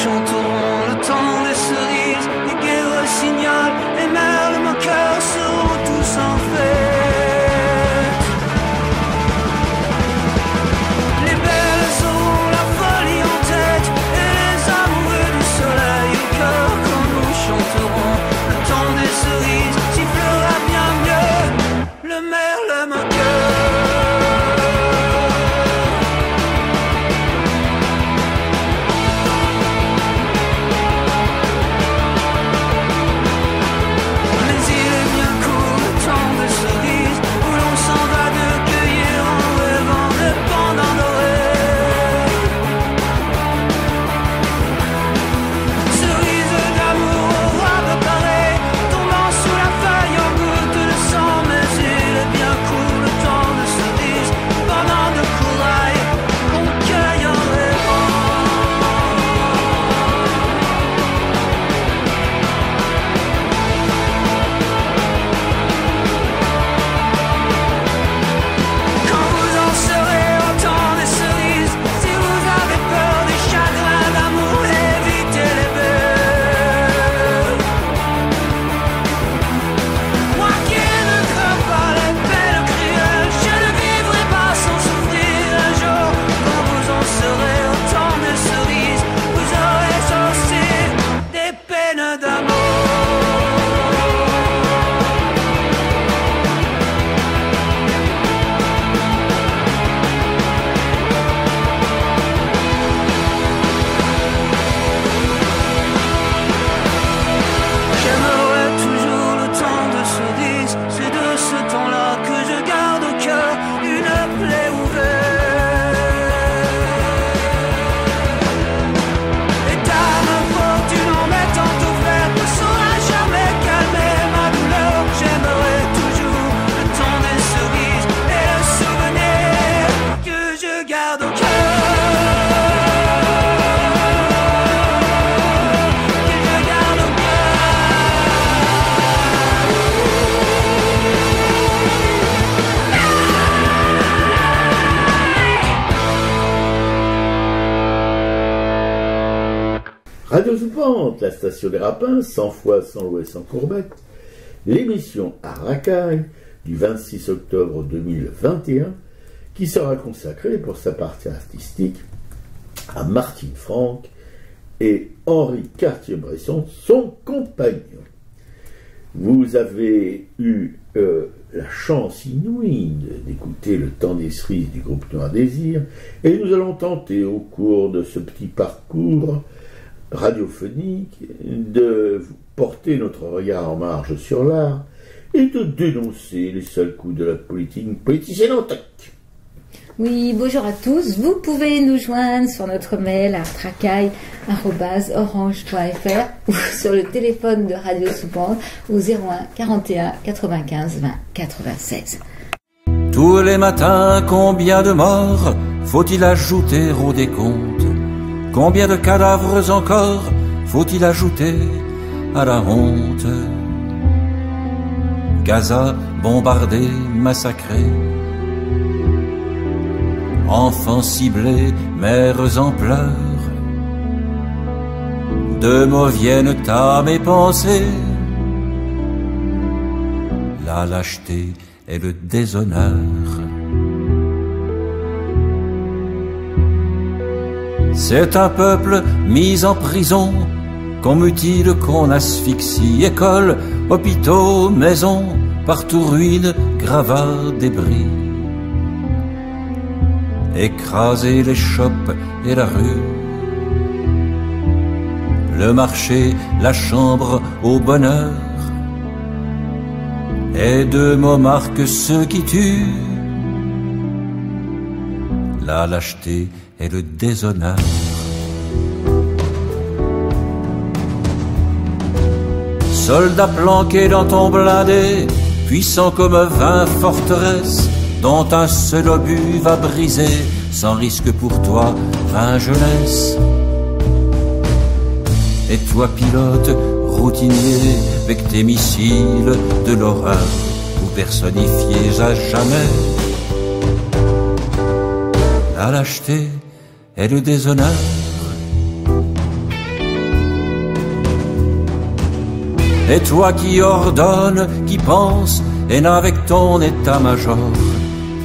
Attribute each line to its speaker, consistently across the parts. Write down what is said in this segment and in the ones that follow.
Speaker 1: chanterons le temps des cerises, les guerres rossignol et merle moqueur seront tous en fête. Les belles auront la folie en tête et les amoureux du soleil au cœur quand nous chanterons le temps des cerises sifflera bien mieux le merle moqueur.
Speaker 2: Radio Soupente, la station des Rapins, 100 fois sans louer sans courbette, l'émission à Racaille du 26 octobre 2021, qui sera consacrée pour sa partie artistique à Martine Franck et Henri Cartier-Bresson, son compagnon. Vous avez eu la chance inouïe d'écouter le temps des cerises du groupe Noir Désir, et nous allons tenter au cours de ce petit parcours radiophonique de porter notre regard en marge sur l'art et de dénoncer les seuls coups de la politicienne en tête.
Speaker 3: Oui, bonjour à tous. Vous pouvez nous joindre sur notre mail à tracaille@orange.fr ou sur le téléphone de Radio Soupente au 01 41 95 20 96.
Speaker 4: Tous les matins, combien de morts faut-il ajouter au décompte? Combien de cadavres encore faut-il ajouter à la honte? Gaza bombardée, massacrée, enfants ciblés, mères en pleurs, de mots viennent à mes pensées. La lâcheté et le déshonneur. C'est un peuple mis en prison, qu'on mutile, qu'on asphyxie. Écoles, hôpitaux, maisons, partout ruines, gravats, débris. Écraser les chopes et la rue, le marché, la chambre au bonheur, et de mots marquent ceux qui tuent. La lâcheté et le déshonneur. Soldat planqué dans ton blindé, puissant comme 20 forteresses, dont un seul obus va briser, sans risque pour toi, 20 jeunesses. Et toi pilote, routinier, avec tes missiles de l'horreur, ou personnifiés à jamais. La lâcheté et le déshonneur. Et toi qui ordonnes, qui penses, et n'avec ton état-major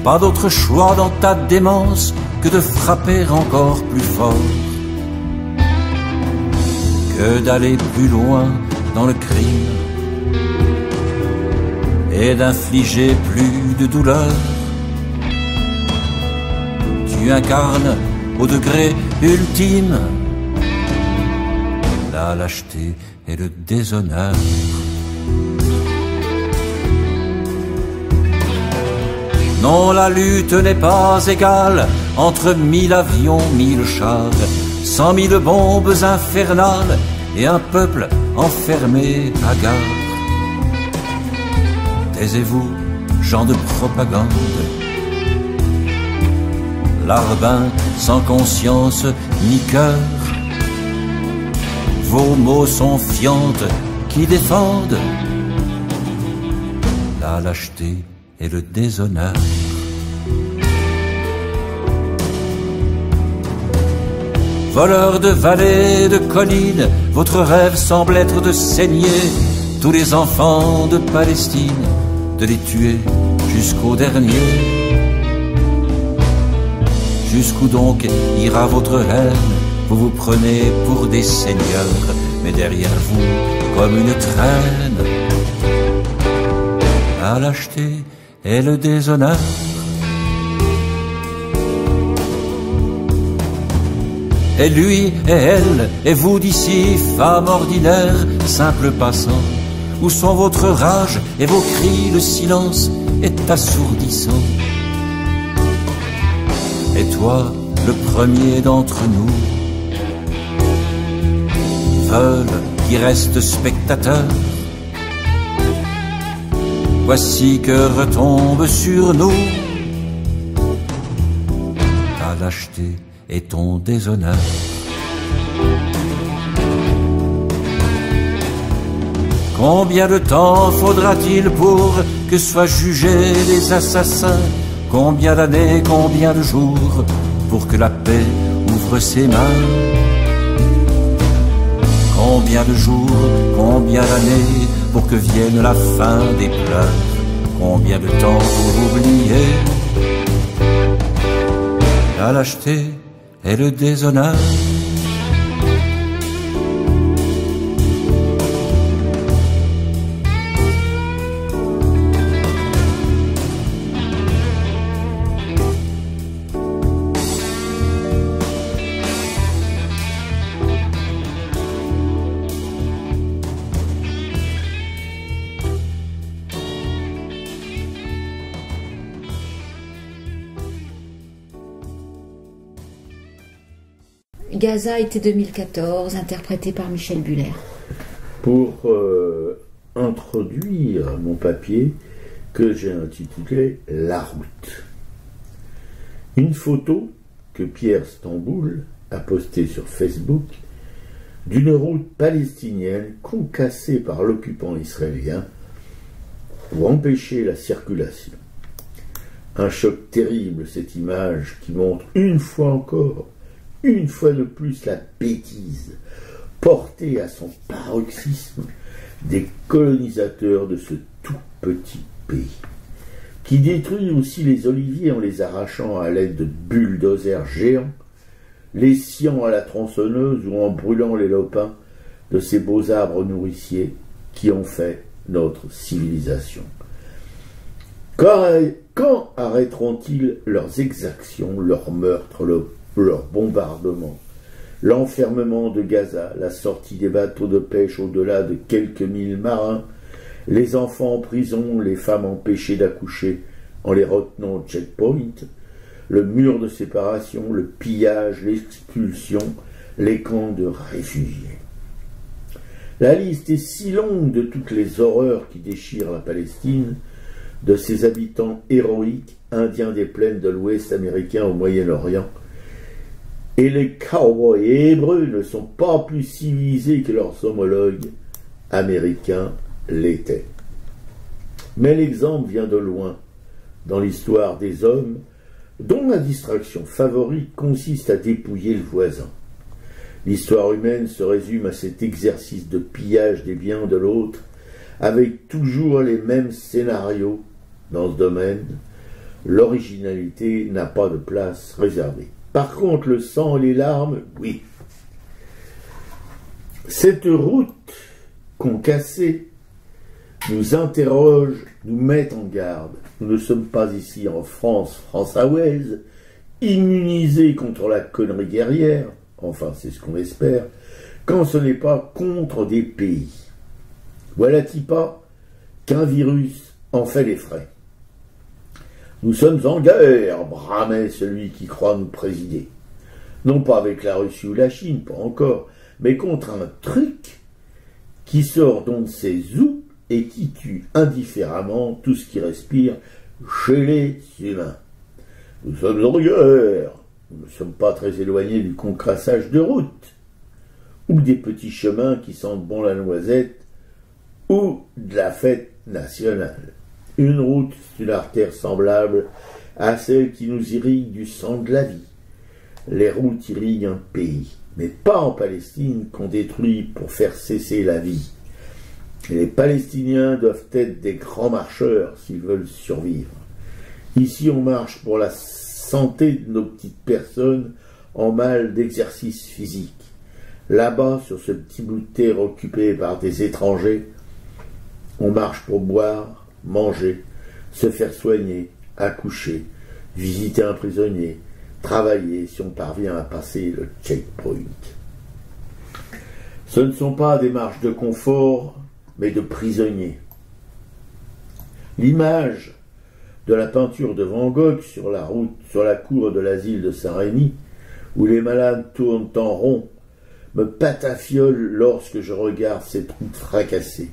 Speaker 4: pas d'autre choix dans ta démence que de frapper encore plus fort, que d'aller plus loin dans le crime et d'infliger plus de douleur. Tu incarnes au degré ultime la lâcheté et le déshonneur. Non, la lutte n'est pas égale entre 1000 avions, 1000 chars, 100 000 bombes infernales et un peuple enfermé à gare. Taisez-vous, gens de propagande, larbin sans conscience ni cœur. Vos mots sont fientes qui défendent la lâcheté et le déshonneur. Voleurs de vallées, de collines, votre rêve semble être de saigner tous les enfants de Palestine, de les tuer jusqu'au dernier. Jusqu'où donc ira votre haine? Vous vous prenez pour des seigneurs, mais derrière vous, comme une traîne, la lâcheté et le déshonneur. Et lui et elle, et vous d'ici, femmes ordinaires, simples passants, où sont votre rage et vos cris? Le silence est assourdissant. Et toi, le premier d'entre nous, veulent qui reste spectateur. Voici que retombe sur nous ta lâcheté et ton déshonneur. Combien de temps faudra-t-il pour que soient jugés les assassins? Combien d'années, combien de jours pour que la paix ouvre ses mains? Combien de jours, combien d'années pour que vienne la fin des pleurs? Combien de temps pour oublier la lâcheté et le déshonneur?
Speaker 3: Gaza été 2014, interprété par Michel Buller.
Speaker 2: Pour introduire mon papier que j'ai intitulé « La route ». Une photo que Pierre Stamboul a postée sur Facebook d'une route palestinienne concassée par l'occupant israélien pour empêcher la circulation. Un choc terrible, cette image qui montre une fois encore, une fois de plus, la bêtise portée à son paroxysme des colonisateurs de ce tout petit pays, qui détruit aussi les oliviers en les arrachant à l'aide de bulldozers géants, les sciant à la tronçonneuse ou en brûlant les lopins de ces beaux arbres nourriciers qui ont fait notre civilisation. Quand arrêteront-ils leurs exactions, leurs meurtres, leurs bombardements, l'enfermement de Gaza, la sortie des bateaux de pêche au-delà de quelques milles marins, les enfants en prison, les femmes empêchées d'accoucher en les retenant au checkpoint, le mur de séparation, le pillage, l'expulsion, les camps de réfugiés. La liste est si longue de toutes les horreurs qui déchirent la Palestine, de ses habitants héroïques, indiens des plaines de l'Ouest américain au Moyen-Orient, et les cowboys hébreux ne sont pas plus civilisés que leurs homologues américains l'étaient. Mais l'exemple vient de loin, dans l'histoire des hommes, dont la distraction favorite consiste à dépouiller le voisin. L'histoire humaine se résume à cet exercice de pillage des biens de l'autre avec toujours les mêmes scénarios dans ce domaine. L'originalité n'a pas de place réservée. Par contre, le sang et les larmes, oui. Cette route qu'ont cassée nous interroge, nous met en garde. Nous ne sommes pas ici en France française, immunisés contre la connerie guerrière, enfin c'est ce qu'on espère, quand ce n'est pas contre des pays. Voilà-t-il pas qu'un virus en fait les frais. Nous sommes en guerre, bramait celui qui croit nous présider. Non pas avec la Russie ou la Chine, pas encore, mais contre un truc qui sort d'on ne sait où et qui tue indifféremment tout ce qui respire chez les humains. Nous sommes en guerre. Nous ne sommes pas très éloignés du concrassage de routes, ou des petits chemins qui sentent bon la noisette, ou de la fête nationale. Une route, c'est une artère semblable à celle qui nous irrigue du sang de la vie. Les routes irriguent un pays, mais pas en Palestine qu'on détruit pour faire cesser la vie. Et les Palestiniens doivent être des grands marcheurs s'ils veulent survivre. Ici, on marche pour la santé de nos petites personnes en mal d'exercice physique. Là-bas, sur ce petit bout de terre occupé par des étrangers, on marche pour boire, manger, se faire soigner, accoucher, visiter un prisonnier, travailler si on parvient à passer le checkpoint. Ce ne sont pas des marches de confort, mais de prisonniers. L'image de la peinture de Van Gogh sur la route, sur la cour de l'asile de Saint-Rémy, où les malades tournent en rond, me patafiole lorsque je regarde cette route fracassée.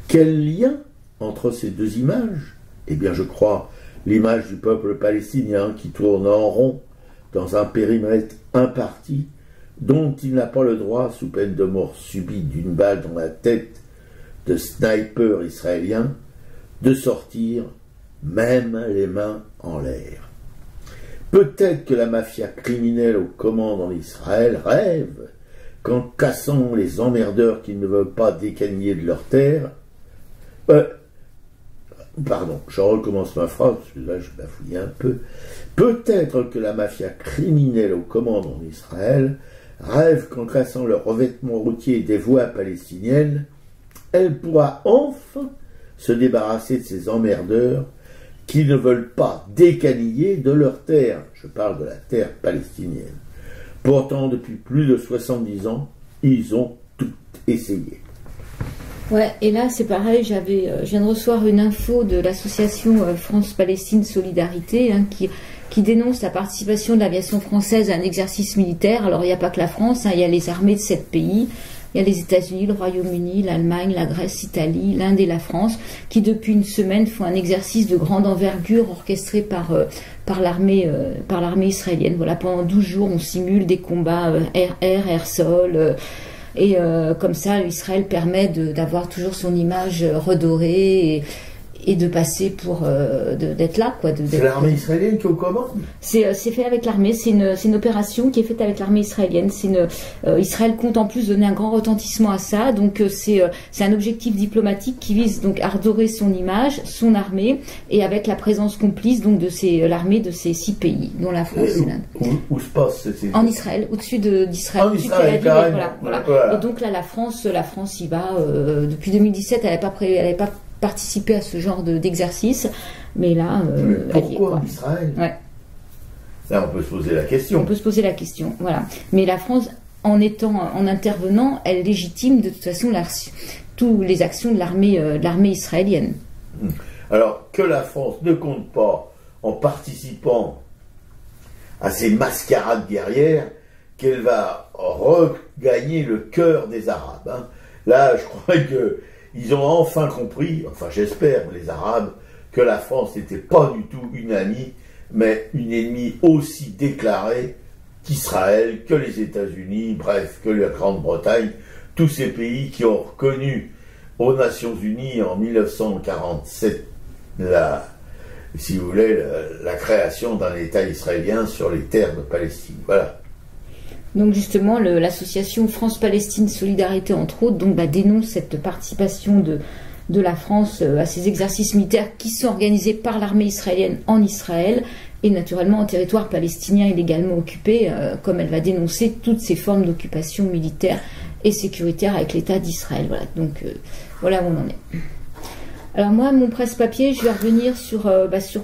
Speaker 2: Quel lien entre ces deux images? Eh bien, je crois l'image du peuple palestinien qui tourne en rond dans un périmètre imparti dont il n'a pas le droit, sous peine de mort subite d'une balle dans la tête de snipers israéliens, de sortir même les mains en l'air. Peut-être que la mafia criminelle aux commandes en Israël rêve qu'en cassant les emmerdeurs qui ne veulent pas décagner de leur terre, pardon, je recommence ma phrase, parce que là je bafouille un peu. Peut-être que la mafia criminelle aux commandes en Israël rêve qu'en cassant le revêtement routier des voies palestiniennes, elle pourra enfin se débarrasser de ces emmerdeurs qui ne veulent pas décaniller de leur terre. Je parle de la terre palestinienne. Pourtant, depuis plus de 70 ans, ils ont tout essayé.
Speaker 3: Ouais, et là c'est pareil, je viens de recevoir une info de l'association France-Palestine Solidarité qui dénonce la participation de l'aviation française à un exercice militaire. Alors il n'y a pas que la France, il y a les armées de 7 pays, il y a les États-Unis, le Royaume-Uni, l'Allemagne, la Grèce, l'Italie, l'Inde et la France, qui depuis une semaine font un exercice de grande envergure orchestré par l'armée israélienne. Voilà, pendant 12 jours on simule des combats air-air, air-sol. Et comme ça, Israël permet d'avoir toujours son image redorée et de passer pour d'être là, quoi.
Speaker 2: C'est l'armée israélienne qui est aux commandes.
Speaker 3: C'est fait avec l'armée. C'est une opération qui est faite avec l'armée israélienne. Israël compte en plus donner un grand retentissement à ça. Donc c'est un objectif diplomatique qui vise donc à redorer son image, son armée, et avec la présence complice donc de l'armée de ces 6 pays, dont la France et l'Inde.
Speaker 2: Où se passe
Speaker 3: En Israël, au-dessus d'Israël.
Speaker 2: En Israël, carrément.
Speaker 3: Voilà. Et donc là, la France y va. Depuis 2017, elle n'avait pas participé à ce genre d'exercice, mais là,
Speaker 2: pourquoi en Israël?
Speaker 3: Ouais.
Speaker 2: Là, on peut se poser la question.
Speaker 3: On peut se poser la question, voilà. Mais la France, en intervenant, elle légitime de toute façon toutes les actions de l'armée israélienne.
Speaker 2: Alors que la France ne compte pas, en participant à ces mascarades guerrières, qu'elle va regagner le cœur des Arabes. Hein. Là, je crois que ils ont enfin compris, enfin j'espère, les Arabes, que la France n'était pas du tout une amie, mais une ennemie aussi déclarée qu'Israël, que les États-Unis, bref, que la Grande-Bretagne, tous ces pays qui ont reconnu aux Nations Unies en 1947 si vous voulez, la création d'un État israélien sur les terres de Palestine. Voilà.
Speaker 3: Donc justement, l'association France-Palestine Solidarité, entre autres, donc, dénonce cette participation de la France à ces exercices militaires qui sont organisés par l'armée israélienne en Israël et naturellement en territoire palestinien illégalement occupé, comme elle va dénoncer toutes ces formes d'occupation militaire et sécuritaire avec l'État d'Israël. Voilà, donc voilà où on en est. Alors moi, mon presse-papier, je vais revenir sur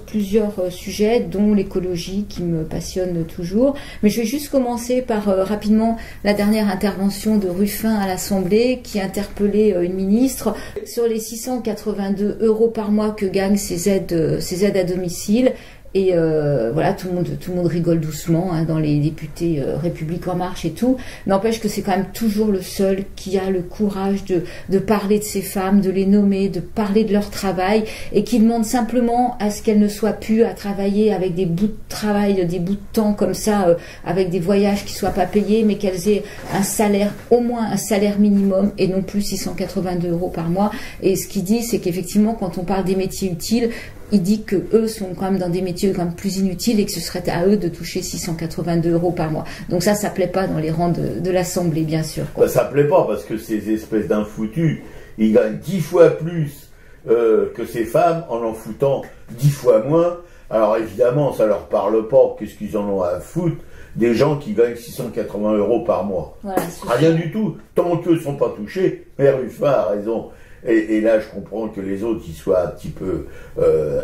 Speaker 3: plusieurs sujets, dont l'écologie qui me passionne toujours. Mais je vais juste commencer par rapidement la dernière intervention de Ruffin à l'Assemblée qui interpellait une ministre sur les 682 € par mois que gagnent ces aides à domicile. Et voilà, tout le monde rigole doucement dans les députés République en marche et tout. N'empêche que c'est quand même toujours le seul qui a le courage de parler de ces femmes, de les nommer, de parler de leur travail et qui demande simplement à ce qu'elles ne soient plus à travailler avec des bouts de travail, des bouts de temps comme ça, avec des voyages qui soient pas payés, mais qu'elles aient un salaire, au moins un salaire minimum et non plus 682 € par mois. Et ce qu'il dit, c'est qu'effectivement, quand on parle des métiers utiles, il dit que eux sont quand même dans des métiers quand même plus inutiles et que ce serait à eux de toucher 682 € par mois. Donc ça plaît pas dans les rangs de l'Assemblée, bien sûr.
Speaker 2: Bah, ça plaît pas parce que ces espèces d'infoutus, ils gagnent 10 fois plus que ces femmes en foutant 10 fois moins. Alors évidemment, ça leur parle pas. Qu'est-ce qu'ils en ont à foutre des gens qui gagnent 680 € par mois? Voilà, rien du tout. Tant qu'eux sont pas touchés, mais Ruffin a raison. Et là, je comprends que les autres y soient un petit peu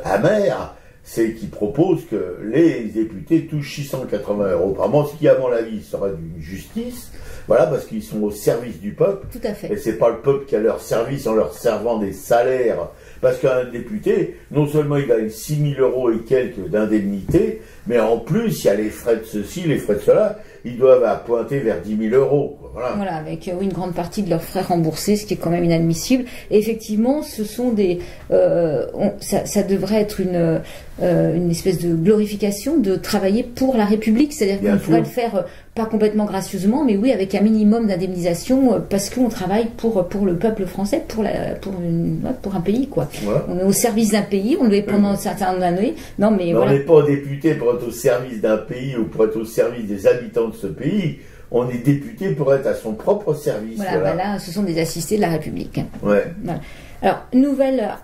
Speaker 2: amers, c'est qu'ils proposent que les députés touchent 680 € par mois, ce qui, à mon avis, serait d'une justice, voilà, parce qu'ils sont au service du peuple.
Speaker 3: Tout à fait.
Speaker 2: Et c'est pas le peuple qui a leur service en leur servant des salaires. Parce qu'un député, non seulement il gagne 6 000 € et quelques d'indemnité, mais en plus, il y a les frais de ceci, les frais de cela, ils doivent appointer vers 10 000 €.
Speaker 3: Voilà, avec une grande partie de leurs frais remboursés, ce qui est quand même inadmissible. Et effectivement, ce sont des, ça devrait être une espèce de glorification de travailler pour la République, c'est-à-dire qu'on pourrait le faire pas complètement gracieusement, mais oui, avec un minimum d'indemnisation, parce qu'on travaille pour le peuple français, pour un pays, quoi. Voilà. On est au service d'un pays, on le est pendant un certain nombre d'années. Non, mais
Speaker 2: voilà. On n'est pas député pour être au service d'un pays ou pour être au service des habitants de ce pays. On est député pour être à son propre service.
Speaker 3: Voilà. Là, ce sont des assistés de la République.
Speaker 2: Ouais.
Speaker 3: Voilà. Alors,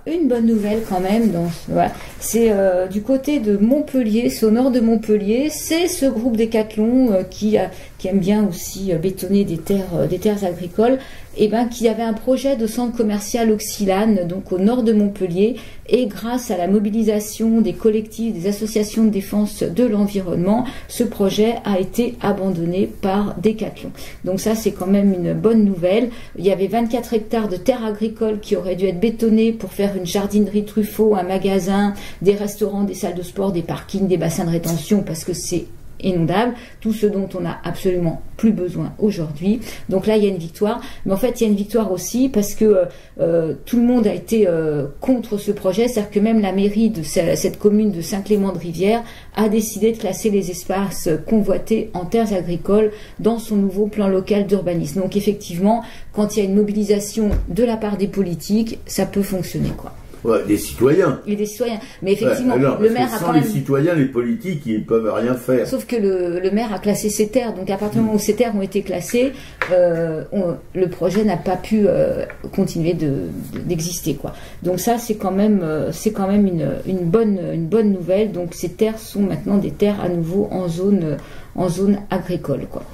Speaker 3: une bonne nouvelle quand même, c'est du côté de Montpellier, c'est au nord de Montpellier, c'est ce groupe Décathlon qui aime bien aussi bétonner des terres agricoles, et qui avait un projet de centre commercial Oxylane, donc au nord de Montpellier, et grâce à la mobilisation des collectifs, des associations de défense de l'environnement, ce projet a été abandonné par Décathlon. Donc ça, c'est quand même une bonne nouvelle. Il y avait 24 hectares de terres agricoles qui auraient dû être bétonnées pour faire une jardinerie Truffaut, un magasin, des restaurants, des salles de sport, des parkings, des bassins de rétention, parce que c'est inondable, tout ce dont on n'a absolument plus besoin aujourd'hui. Donc là, il y a une victoire. Mais en fait, il y a une victoire aussi parce que tout le monde a été contre ce projet. C'est-à-dire que même la mairie de cette commune de Saint-Clément-de-Rivière a décidé de classer les espaces convoités en terres agricoles dans son nouveau plan local d'urbanisme. Donc effectivement, quand il y a une mobilisation de la part des politiques, ça peut fonctionner, quoi.
Speaker 2: Ouais, des citoyens.
Speaker 3: Et des citoyens. Mais effectivement, le maire a quand même...
Speaker 2: les citoyens, les politiques, ils ne peuvent rien faire.
Speaker 3: Sauf que le maire a classé ces terres. Donc à partir du moment où ces terres ont été classées, le projet n'a pas pu continuer d'exister, quoi. Donc ça, c'est quand même une bonne nouvelle. Donc ces terres sont maintenant des terres à nouveau en zone agricole, quoi.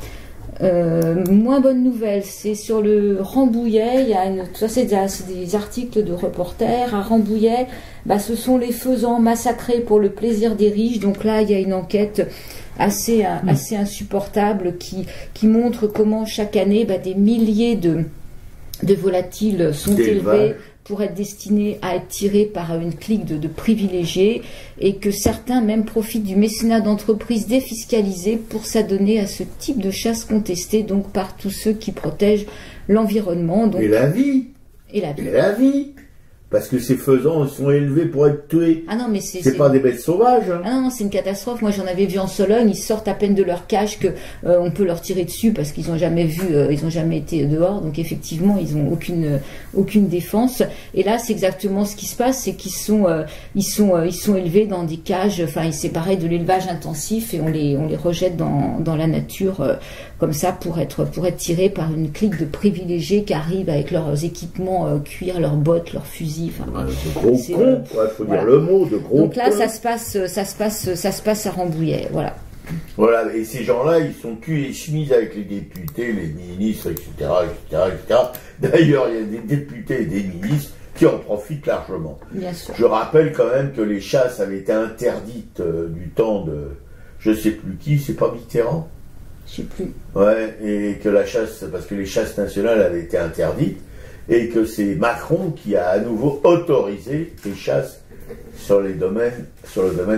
Speaker 3: Moins bonne nouvelle, c'est sur le Rambouillet. Il y a c'est des articles de reporters à Rambouillet. Ce sont les faisans massacrés pour le plaisir des riches. Donc là, il y a une enquête assez insupportable qui montre comment chaque année des milliers de volatiles sont élevés pour être destinés à être tirés par une clique de privilégiés, et que certains même profitent du mécénat d'entreprises défiscalisées pour s'adonner à ce type de chasse contestée, donc par tous ceux qui protègent l'environnement.
Speaker 2: Et la vie. Parce que ces faisans sont élevés pour être tués.
Speaker 3: Ah non, mais
Speaker 2: c'est pas des bêtes sauvages. Hein.
Speaker 3: Ah non, c'est une catastrophe. Moi, j'en avais vu en Sologne. Ils sortent à peine de leur cage que on peut leur tirer dessus parce qu'ils ont jamais vu, ils ont jamais été dehors. Donc effectivement, ils ont aucune défense. Et là, c'est exactement ce qui se passe, c'est qu'ils sont élevés dans des cages. Enfin, c'est pareil de l'élevage intensif et on les rejette dans la nature comme ça pour être tirés par une clique de privilégiés qui arrivent avec leurs équipements cuir, leurs bottes, leurs fusils. Enfin,
Speaker 2: de gros cons, faut dire le mot, de gros.
Speaker 3: Donc là, ça se passe à Rambouillet, voilà.
Speaker 2: Voilà, et ces gens-là, ils sont culs et chemises avec les députés, les ministres, etc., etc. D'ailleurs, il y a des députés et des ministres qui en profitent largement.
Speaker 3: Bien sûr.
Speaker 2: Je rappelle quand même que les chasses avaient été interdites du temps de, je sais plus qui, c'est pas Mitterrand?
Speaker 3: Je sais plus.
Speaker 2: Ouais, et que la chasse, parce que les chasses nationales avaient été interdites, et que c'est Macron qui a à nouveau autorisé les chasses sur le domaine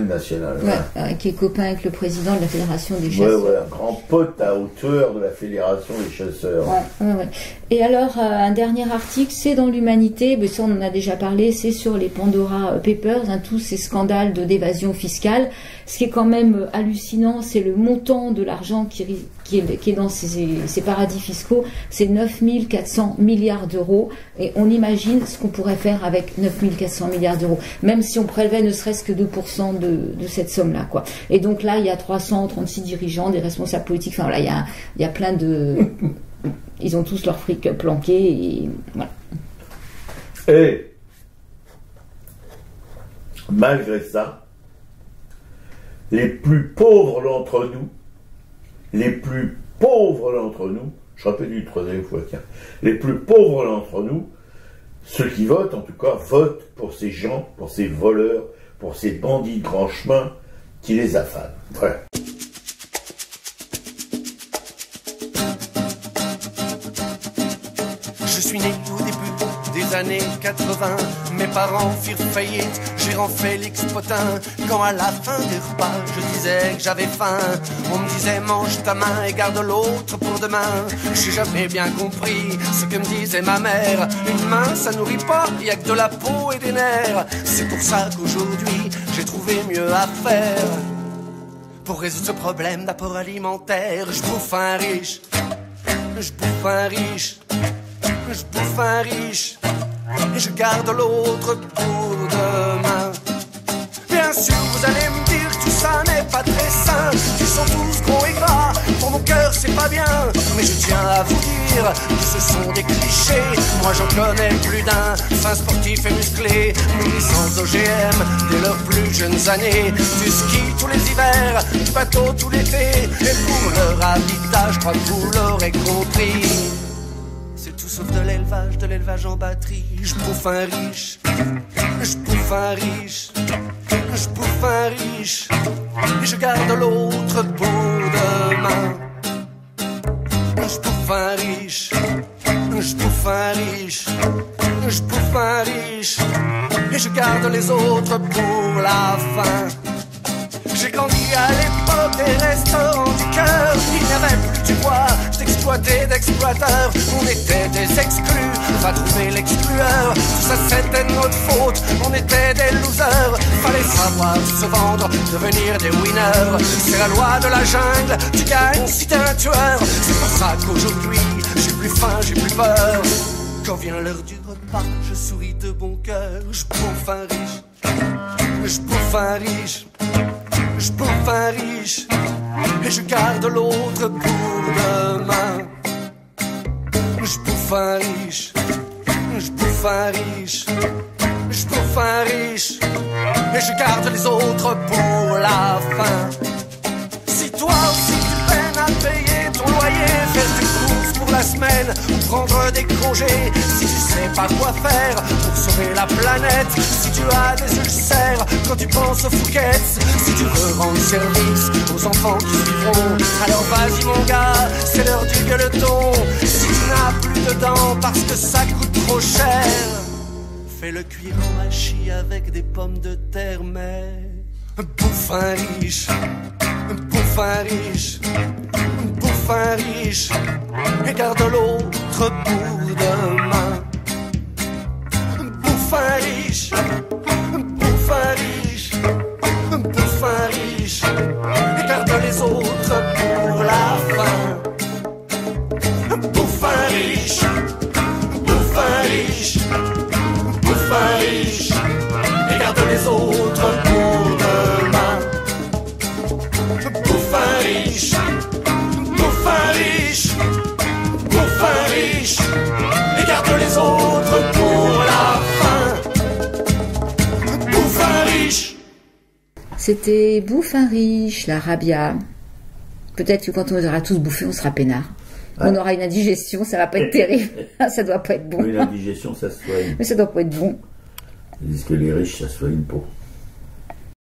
Speaker 2: national.
Speaker 3: Ouais, qui est copain avec le président de la Fédération des chasseurs.
Speaker 2: Ouais, un grand pote à hauteur de la Fédération des chasseurs.
Speaker 3: Ouais. Et alors, un dernier article, c'est dans l'Humanité, mais ça on en a déjà parlé, c'est sur les Pandora Papers, tous ces scandales d'évasion fiscale. Ce qui est quand même hallucinant, c'est le montant de l'argent qui est dans ces paradis fiscaux, c'est 9 400 milliards d'euros. Et on imagine ce qu'on pourrait faire avec 9 400 milliards d'euros, même si on prélevait ne serait-ce que 2% de cette somme-là, quoi. Et donc là, il y a 336 dirigeants, des responsables politiques, enfin voilà, il y a plein de... Ils ont tous leur fric planqué, et voilà.
Speaker 2: Et malgré ça, les plus pauvres d'entre nous, je répète une troisième fois, tiens, les plus pauvres d'entre nous, ceux qui votent, en tout cas, votent pour ces gens, pour ces voleurs, pour ces bandits de grand chemin qui les affament. Voilà.
Speaker 5: Je suis né au début des années 80. Mes parents firent faillite, gérant Félix Potin. Quand à la fin des repas, je disais que j'avais faim, on me disait mange ta main et garde l'autre pour demain. J'ai jamais bien compris ce que me disait ma mère. Une main ça nourrit pas, y a que de la peau et des nerfs. C'est pour ça qu'aujourd'hui j'ai trouvé mieux à faire. Pour résoudre ce problème d'apport alimentaire, je bouffe un riche, je bouffe un riche, je bouffe un riche, et je garde l'autre pour demain. Bien sûr, vous allez me dire que tout ça n'est pas très sain, qu'ils sont tous gros et gras, pour mon cœur c'est pas bien. Mais je tiens à vous dire que ce sont des clichés. Moi j'en connais plus d'un, fins sportifs et musclés, nourris sans OGM dès leurs plus jeunes années. Du ski tous les hivers, du bateau tout l'été, et pour leur habitat, je crois que vous l'aurez compris. C'est tout sauf de l'élevage en batterie. Je bouffe un riche, je bouffe un riche, je bouffe un riche, et je garde l'autre pour demain. Je bouffe un riche, je bouffe un riche, je bouffe un riche, et je garde les autres pour la fin. J'ai grandi à l'époque des restaurants du cœur. Il n'y avait plus, tu vois, d'exploités, d'exploiteurs. On était des exclus, va trouver l'exclueur. Tout ça c'était de notre faute, on était des losers. Fallait savoir se vendre, devenir des winners. C'est la loi de la jungle, tu gagnes si t'es un tueur. C'est pour ça qu'aujourd'hui, j'ai plus faim, j'ai plus peur. Quand vient l'heure du repas, je souris de bon cœur. Je bouffe un riche, je bouffe un riche, je bouffe un riche, et je garde l'autre pour demain. Je bouffe un riche, je bouffe un riche, je bouffe un riche, et je garde les autres pour la fin. Si toi aussi tu peines à payer ton loyer, faire des courses pour la semaine ou prendre des congés, si tu sais pas quoi faire pour sauver la planète, si tu as des ulcères quand tu penses aux Fouquettes, si tu veux rendre service aux enfants qui suivront, alors vas-y mon gars, c'est l'heure du gueuleton. Si tu n'as plus de dents parce que ça coûte trop cher, fais-le cuire en hachis avec des pommes de terre. Mais bouffe un riche, bouffe un riche, bouffe un riche, et garde l'autre pour demain. Bouffe bouffe un riche, bouffe un riche, bouffe un riche, et garde les autres pour la fin. Bouffe un riche, bouffe un riche, bouffe un riche, et garde les autres pour demain. Bouffe un riche, bouffe un riche, bouffe un riche, et garde les autres pour la fin. Bouffe un riche.
Speaker 3: C'était Bouffe un riche, la Rabia. Peut-être que quand on aura tous bouffé, on sera peinard. On aura une indigestion, ça va pas être terrible. Ça doit pas être bon.
Speaker 2: Oui, l'indigestion, ça se soigne.
Speaker 3: Mais ça doit pas être bon.
Speaker 2: Ils disent que les riches, ça soigne pas.